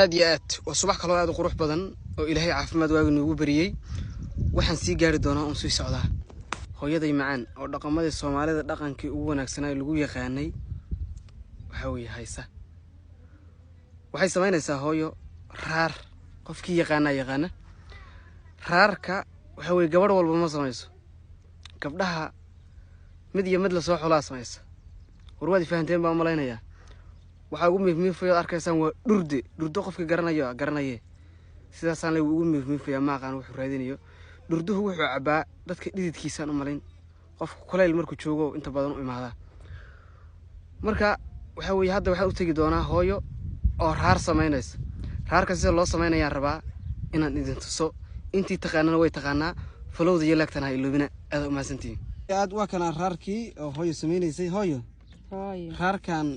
aad وصباح كلو aad qurux badan oo Ilaahay caafimaad waagu nagu bariyay waxaan sii gaari doonaa oo sii socdaa hooyaday macaan oo dhaqamada Soomaalida dhaqankii ugu wanaagsanaa lagu yaqaanay waxa uu yahay waxay sameynaysaa hooyo raar qofkii yaqaana raarka waxa way gabadh walba ma sameeyso gabdhaha mid iyo mid la soo xulaa sameeysa warwaadi fahanteen baa malaynaya waxa ugu miifmiifay arkaysan waa dhurdo qofka garanaye sidaas aan ugu miifmiifay ma aqaan wuxuu raadinayo dhurduhu wuxuu cabaa dadka dhididkiisa u malayn qof kuleyl markuu joogo inta badan u imaada marka waxa way hadda waxa u tagi doonaa hooyo oo raar sameynaysa raarka sida loo sameeynaya rabaa inaan idin tuso intii taqaanana way taqaanaa falowda iyo laagtana iloobina aad u maasantiin aad waa kana raarkii oo hooyo sameynaysay hooyo raarkan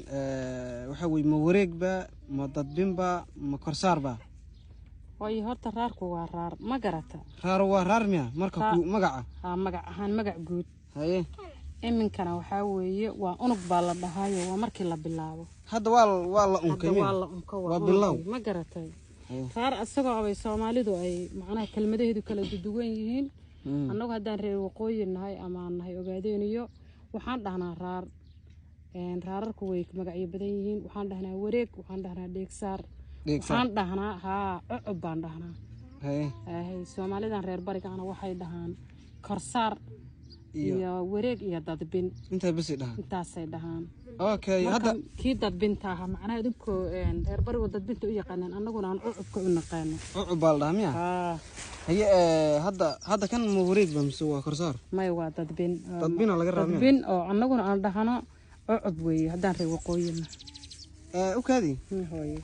waxa way ma wareegba ma dadbinba ma korsaarba way horta raarku waa raar ma garata raar waa raar miya marka ku magaca magac ahaan magac guud haye iminkana waxa weeye waa unug baa la dhahayo waa markii la bilaabo hadda waa la unkay waa bilow ma garatay raar asagoo ay Soomaalidu ay macnaha kelmadaheedu kala duwan yihiin annagu hadaan reer waqooyi nahay ama nahay ogaadeeniyo waxaan dhahnaa raar raararku way magacyo badan yihiin waxaan dhahnaa wareeg waxaan dhahnaa dheegsaar waxaan dhahnaa cocub baan dhahnaa Soomaalidan reer barigaana waxay dhahaan korsaar iyo wareeg iyo dadbin intaasay dhahaan okay hadda kii dadbinta macnaha idinku reer bariga dadbinta u yaqaanaan annaguna aan cocubka u naqaano cocub baa la dhahaa haye hadda kan ma wareeg ba mise waa korsaar may waa dadbin laga rabaa dadbin oo annaguna aan dhahano cocub weey hadaan reer waqooyina ukaadi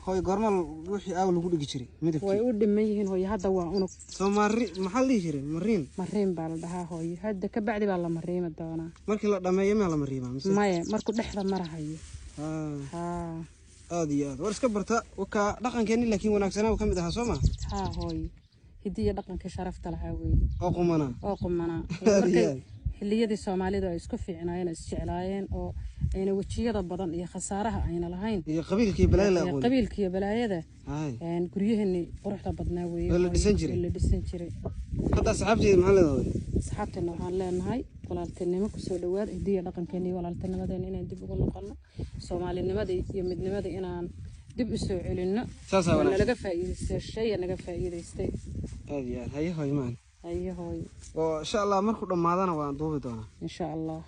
hooyo goormal wixii aw lagu dhigi jiray midabkii way u dhiman yihiin hooyo hadda waa unug Soomaali maxaa la jiray mariin baa la dhahaa hooyo hadda ka bacdi baa la mariima doonaa markii la dhameeyo ma la mariima mise maya markuu dhexda marahayo aad iyo aad war iska barta waka dhaqankeeni laakiin wanaagsanaa ka mid aha Sooma hooyo hidiya dhaqanka sharafta lahaa weey oo qumana xilliyadii Soomaalida ay isku fiicnaayeen is jeclaayeen oo ayna wajiyada badan iyo khasaaraha ayna lahayn iyo qabiilkii balaayada guryaheeni quruxda badnaa weey la dhisan jiray hadda saxaabtii maxaa leedahay saxaabtana waxaan leenahay walaaltinimo ku soo dhawaad hidiya dhaqankeeni walaaltinimadeena inaan dib ugu noqono Soomaalinimada iyo midnimada inaan dib u soo celino laga faa'iideystay naga faa'iideystay aad iyo aad hayo maan أيه هاي. وإن شاء الله مركو دمادنا وندوبي دونا. إن شاء الله.